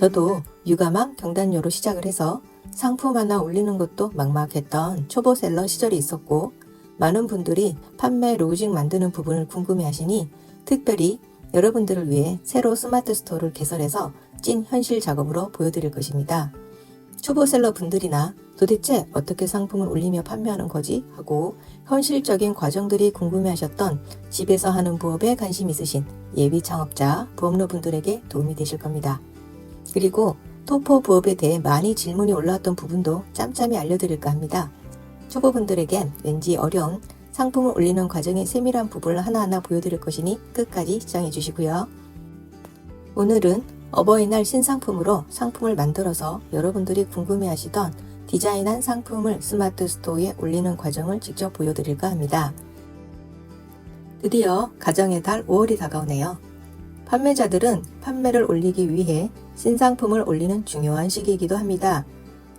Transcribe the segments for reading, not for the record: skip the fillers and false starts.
저도 육아망 경단료로 시작을 해서 상품 하나 올리는 것도 막막했던 초보셀러 시절이 있었고, 많은 분들이 판매 로직 만드는 부분을 궁금해 하시니 특별히 여러분들을 위해 새로 스마트 스토어를 개설해서 찐 현실 작업으로 보여드릴 것입니다. 초보셀러 분들이나 도대체 어떻게 상품을 올리며 판매하는 거지? 하고 현실적인 과정들이 궁금해 하셨던 집에서 하는 부업에 관심 있으신 예비 창업자, 부업로 분들에게 도움이 되실 겁니다. 그리고 토포 부업에 대해 많이 질문이 올라왔던 부분도 짬짬이 알려드릴까 합니다. 초보분들에겐 왠지 어려운 상품을 올리는 과정의 세밀한 부분을 하나하나 보여드릴 것이니 끝까지 시청해 주시고요. 오늘은 어버이날 신상품으로 상품을 만들어서 여러분들이 궁금해하시던 디자인한 상품을 스마트 스토어에 올리는 과정을 직접 보여드릴까 합니다. 드디어 가정의 달 5월이 다가오네요. 판매자들은 판매를 올리기 위해 신상품을 올리는 중요한 시기이기도 합니다.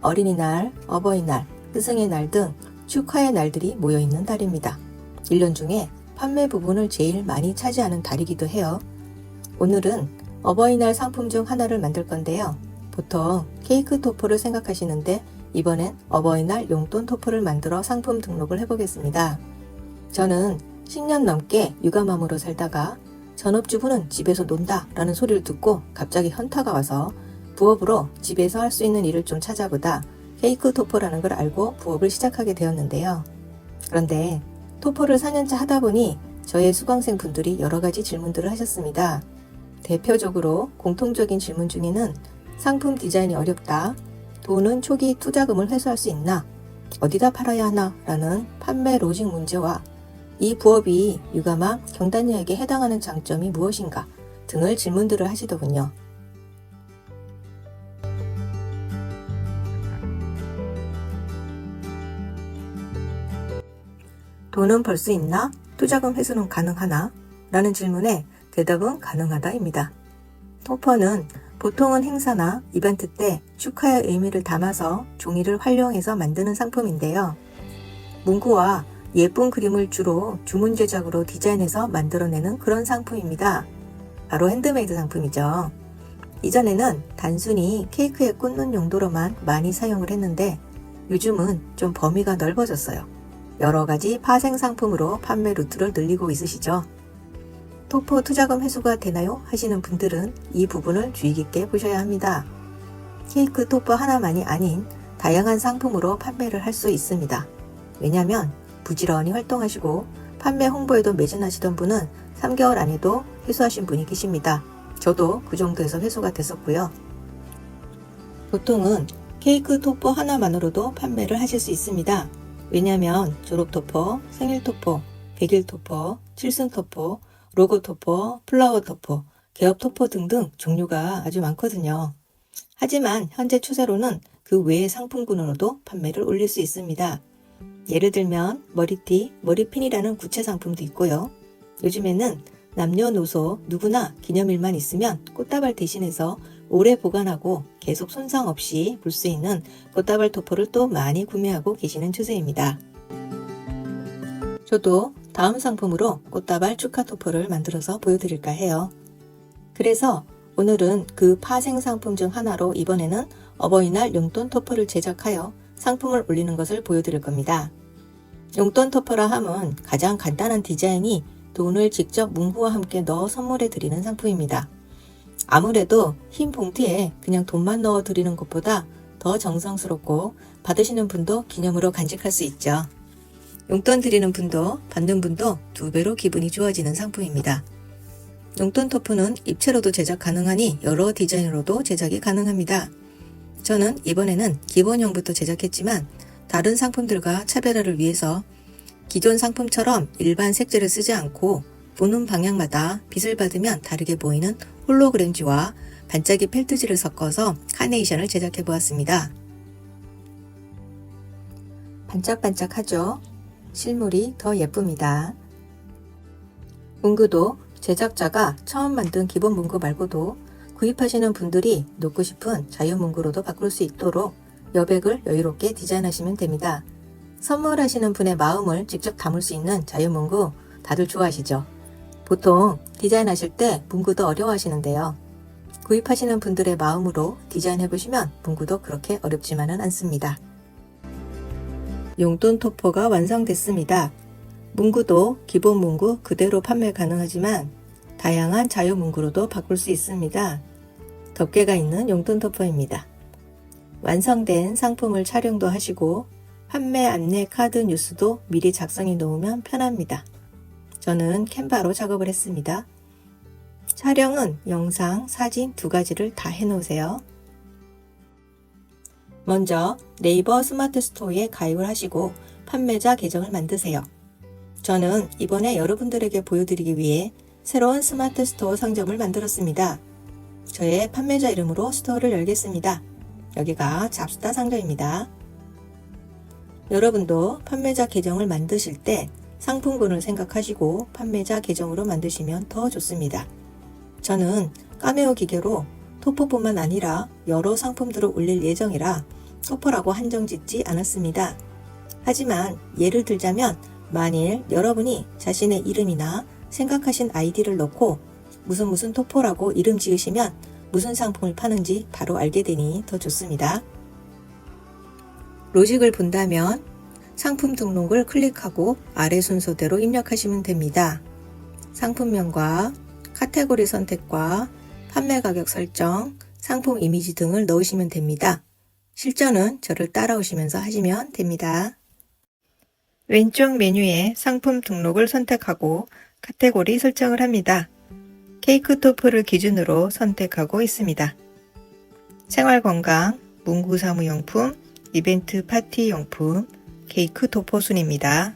어린이날, 어버이날, 스승의 날 등 축하의 날들이 모여있는 달입니다. 1년 중에 판매 부분을 제일 많이 차지하는 달이기도 해요. 오늘은 어버이날 상품 중 하나를 만들 건데요. 보통 케이크 토퍼를 생각하시는데 이번엔 어버이날 용돈 토퍼를 만들어 상품 등록을 해보겠습니다. 저는 10년 넘게 육아맘으로 살다가 전업주부는 집에서 논다 라는 소리를 듣고 갑자기 현타가 와서 부업으로 집에서 할 수 있는 일을 좀 찾아보다 케이크 토퍼라는 걸 알고 부업을 시작하게 되었는데요. 그런데 토퍼를 4년차 하다 보니 저의 수강생 분들이 여러 가지 질문들을 하셨습니다. 대표적으로 공통적인 질문 중에는 상품 디자인이 어렵다, 돈은 초기 투자금을 회수할 수 있나, 어디다 팔아야 하나 라는 판매 로직 문제와 이 부업이 육아맘 경단녀에게 해당하는 장점이 무엇인가 등을 질문들을 하시더군요. 돈은 벌 수 있나? 투자금 회수는 가능하나? 라는 질문에 대답은 가능하다입니다. 토퍼는 보통은 행사나 이벤트 때 축하의 의미를 담아서 종이를 활용해서 만드는 상품인데요. 문구와 예쁜 그림을 주로 주문 제작으로 디자인해서 만들어내는 그런 상품입니다. 바로 핸드메이드 상품이죠. 이전에는 단순히 케이크에 꽂는 용도로만 많이 사용을 했는데 요즘은 좀 범위가 넓어졌어요. 여러 가지 파생 상품으로 판매 루트를 늘리고 있으시죠. 토퍼 투자금 회수가 되나요? 하시는 분들은 이 부분을 주의 깊게 보셔야 합니다. 케이크 토퍼 하나만이 아닌 다양한 상품으로 판매를 할 수 있습니다. 왜냐하면 부지런히 활동하시고 판매 홍보에도 매진하시던 분은 3개월 안에도 회수하신 분이 계십니다. 저도 그 정도에서 회수가 됐었고요. 보통은 케이크 토퍼 하나만으로도 판매를 하실 수 있습니다. 왜냐하면 졸업 토퍼, 생일 토퍼, 100일 토퍼, 칠순 토퍼, 로고 토퍼, 플라워 토퍼, 개업 토퍼 등등 종류가 아주 많거든요. 하지만 현재 추세로는 그 외의 상품군으로도 판매를 올릴 수 있습니다. 예를 들면 머리띠, 머리핀이라는 구체 상품도 있고요. 요즘에는 남녀노소 누구나 기념일만 있으면 꽃다발 대신해서 오래 보관하고 계속 손상 없이 볼 수 있는 꽃다발 토퍼를 또 많이 구매하고 계시는 추세입니다. 저도 다음 상품으로 꽃다발 축하 토퍼를 만들어서 보여드릴까 해요. 그래서 오늘은 그 파생 상품 중 하나로 이번에는 어버이날 용돈 토퍼를 제작하여 상품을 올리는 것을 보여드릴 겁니다. 용돈 토퍼라 함은 가장 간단한 디자인이 돈을 직접 문구와 함께 넣어 선물해 드리는 상품입니다. 아무래도 흰 봉투에 그냥 돈만 넣어 드리는 것보다 더 정성스럽고 받으시는 분도 기념으로 간직할 수 있죠. 용돈 드리는 분도 받는 분도 2배로 기분이 좋아지는 상품입니다. 용돈 토퍼는 입체로도 제작 가능하니 여러 디자인으로도 제작이 가능합니다. 저는 이번에는 기본형부터 제작했지만 다른 상품들과 차별화를 위해서 기존 상품처럼 일반 색재를 쓰지 않고 보는 방향마다 빛을 받으면 다르게 보이는 홀로그램지와 반짝이 펠트지를 섞어서 카네이션을 제작해 보았습니다. 반짝반짝하죠? 실물이 더 예쁩니다. 문구도 제작자가 처음 만든 기본 문구 말고도 구입하시는 분들이 놓고 싶은 자유문구로도 바꿀 수 있도록 여백을 여유롭게 디자인하시면 됩니다. 선물하시는 분의 마음을 직접 담을 수 있는 자유문구 다들 좋아하시죠? 보통 디자인하실 때 문구도 어려워하시는데요. 구입하시는 분들의 마음으로 디자인해보시면 문구도 그렇게 어렵지만은 않습니다. 용돈 토퍼가 완성됐습니다. 문구도 기본 문구 그대로 판매 가능하지만 다양한 자유 문구로도 바꿀 수 있습니다. 덮개가 있는 용돈 토퍼입니다. 완성된 상품을 촬영도 하시고 판매 안내 카드 뉴스도 미리 작성해 놓으면 편합니다. 저는 캔바로 작업을 했습니다. 촬영은 영상, 사진 두 가지를 다 해놓으세요. 먼저 네이버 스마트 스토어에 가입을 하시고 판매자 계정을 만드세요. 저는 이번에 여러분들에게 보여드리기 위해 새로운 스마트 스토어 상점을 만들었습니다. 저의 판매자 이름으로 스토어를 열겠습니다. 여기가 잡스타 상점입니다. 여러분도 판매자 계정을 만드실 때 상품군을 생각하시고 판매자 계정으로 만드시면 더 좋습니다. 저는 카메오 기계로 토퍼뿐만 아니라 여러 상품들을 올릴 예정이라 토퍼라고 한정 짓지 않았습니다. 하지만 예를 들자면 만일 여러분이 자신의 이름이나 생각하신 아이디를 넣고 무슨 토퍼라고 이름 지으시면 무슨 상품을 파는지 바로 알게 되니 더 좋습니다. 로직을 본다면 상품 등록을 클릭하고 아래 순서대로 입력하시면 됩니다. 상품명과 카테고리 선택과 판매 가격 설정, 상품 이미지 등을 넣으시면 됩니다. 실전은 저를 따라오시면서 하시면 됩니다. 왼쪽 메뉴에 상품 등록을 선택하고 카테고리 설정을 합니다. 케이크 토퍼를 기준으로 선택하고 있습니다. 생활건강, 문구사무용품, 이벤트 파티용품, 케이크 토퍼 순입니다.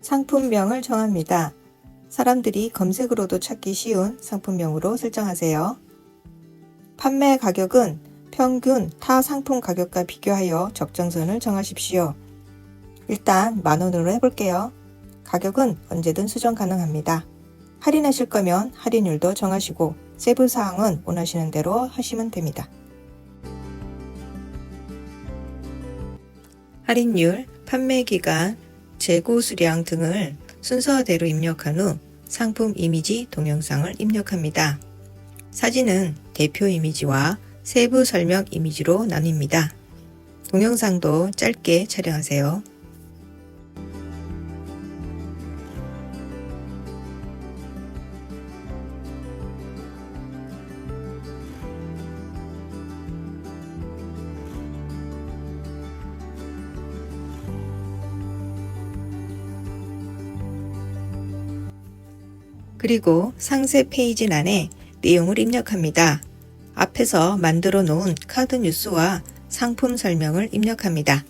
상품명을 정합니다. 사람들이 검색으로도 찾기 쉬운 상품명으로 설정하세요. 판매 가격은 평균 타 상품 가격과 비교하여 적정선을 정하십시오. 일단 만원으로 해볼게요. 가격은 언제든 수정 가능합니다. 할인하실 거면 할인율도 정하시고 세부사항은 원하시는 대로 하시면 됩니다. 할인율, 판매기간, 재고 수량 등을 순서대로 입력한 후 상품 이미지 동영상을 입력합니다. 사진은 대표 이미지와 세부 설명 이미지로 나뉩니다. 동영상도 짧게 촬영하세요. 그리고 상세 페이지란에 내용을 입력합니다. 앞에서 만들어 놓은 카드 뉴스와 상품 설명을 입력합니다.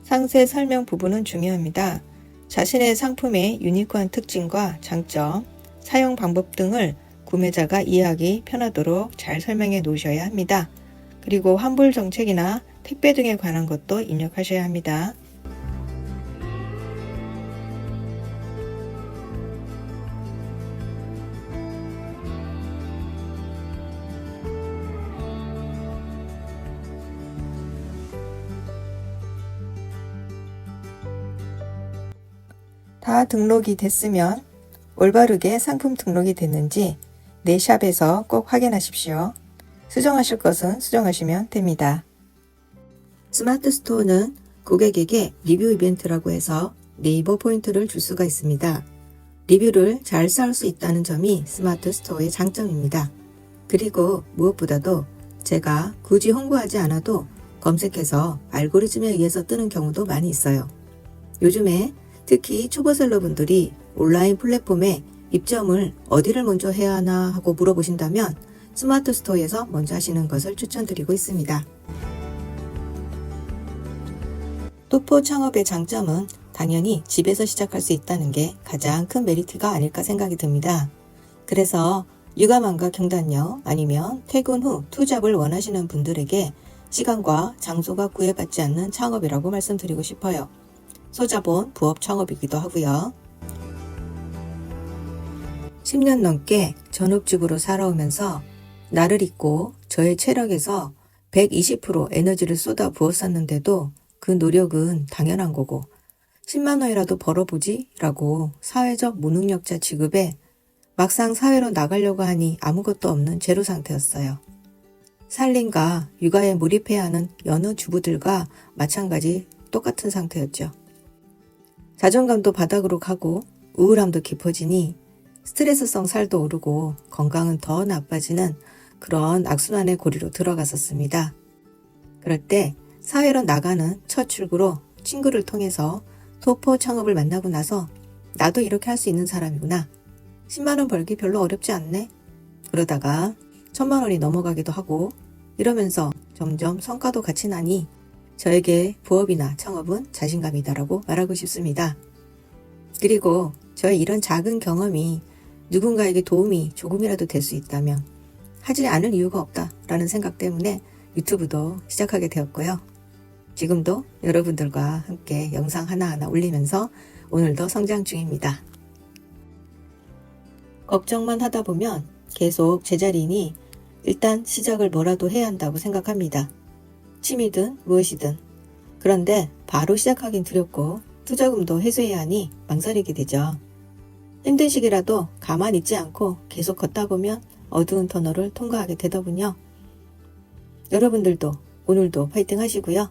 상세 설명 부분은 중요합니다. 자신의 상품의 유니크한 특징과 장점, 사용 방법 등을 구매자가 이해하기 편하도록 잘 설명해 놓으셔야 합니다. 그리고 환불 정책이나 택배 등에 관한 것도 입력하셔야 합니다. 다 등록이 됐으면 올바르게 상품 등록이 됐는지 내 샵에서 꼭 확인하십시오. 수정하실 것은 수정하시면 됩니다. 스마트 스토어는 고객에게 리뷰 이벤트라고 해서 네이버 포인트를 줄 수가 있습니다. 리뷰를 잘 쌓을 수 있다는 점이 스마트 스토어의 장점입니다. 그리고 무엇보다도 제가 굳이 홍보하지 않아도 검색해서 알고리즘에 의해서 뜨는 경우도 많이 있어요. 요즘에 특히 초보셀러분들이 온라인 플랫폼에 입점을 어디를 먼저 해야 하나 하고 물어보신다면 스마트 스토어에서 먼저 하시는 것을 추천드리고 있습니다. 토퍼 창업의 장점은 당연히 집에서 시작할 수 있다는 게 가장 큰 메리트가 아닐까 생각이 듭니다. 그래서 육아맘과 경단녀 아니면 퇴근 후 투잡을 원하시는 분들에게 시간과 장소가 구애받지 않는 창업이라고 말씀드리고 싶어요. 소자본 부업 창업이기도 하고요. 10년 넘게 전업주부로 살아오면서 나를 잊고 저의 체력에서 120% 에너지를 쏟아 부었었는데도 그 노력은 당연한 거고 10만 원이라도 벌어보지 라고 사회적 무능력자 취급에 막상 사회로 나가려고 하니 아무것도 없는 제로 상태였어요. 살림과 육아에 몰입해야 하는 여느 주부들과 마찬가지 똑같은 상태였죠. 자존감도 바닥으로 가고 우울함도 깊어지니 스트레스성 살도 오르고 건강은 더 나빠지는 그런 악순환의 고리로 들어갔었습니다. 그럴 때 사회로 나가는 첫 출구로 친구를 통해서 토포 창업을 만나고 나서 나도 이렇게 할 수 있는 사람이구나. 10만 원 벌기 별로 어렵지 않네. 그러다가 1000만 원이 넘어가기도 하고 이러면서 점점 성과도 같이 나니 저에게 부업이나 창업은 자신감이다라고 말하고 싶습니다. 그리고 저의 이런 작은 경험이 누군가에게 도움이 조금이라도 될 수 있다면 하지 않을 이유가 없다라는 생각 때문에 유튜브도 시작하게 되었고요. 지금도 여러분들과 함께 영상 하나하나 올리면서 오늘도 성장 중입니다. 걱정만 하다 보면 계속 제자리니 일단 시작을 뭐라도 해야 한다고 생각합니다. 취미든 무엇이든. 그런데 바로 시작하긴 두렵고 투자금도 회수해야 하니 망설이게 되죠. 힘든 시기라도 가만히 있지 않고 계속 걷다 보면 어두운 터널을 통과하게 되더군요. 여러분들도 오늘도 파이팅 하시고요.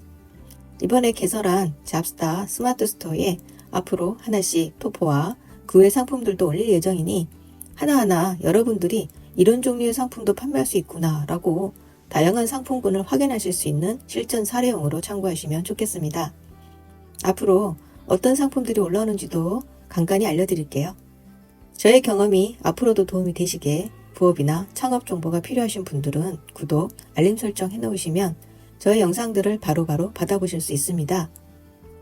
이번에 개설한 잡스타 스마트 스토어에 앞으로 하나씩 토포와 그 외 상품들도 올릴 예정이니 하나하나 여러분들이 이런 종류의 상품도 판매할 수 있구나 라고 다양한 상품군을 확인하실 수 있는 실전 사례용으로 참고하시면 좋겠습니다. 앞으로 어떤 상품들이 올라오는지도 간간히 알려드릴게요. 저의 경험이 앞으로도 도움이 되시게 부업이나 창업 정보가 필요하신 분들은 구독, 알림 설정 해놓으시면 저의 영상들을 바로바로 받아보실 수 있습니다.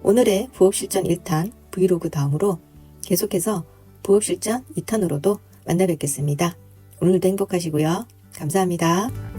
오늘의 부업 실전 1탄 브이로그 다음으로 계속해서 부업 실전 2탄으로도 만나 뵙겠습니다. 오늘도 행복하시고요. 감사합니다.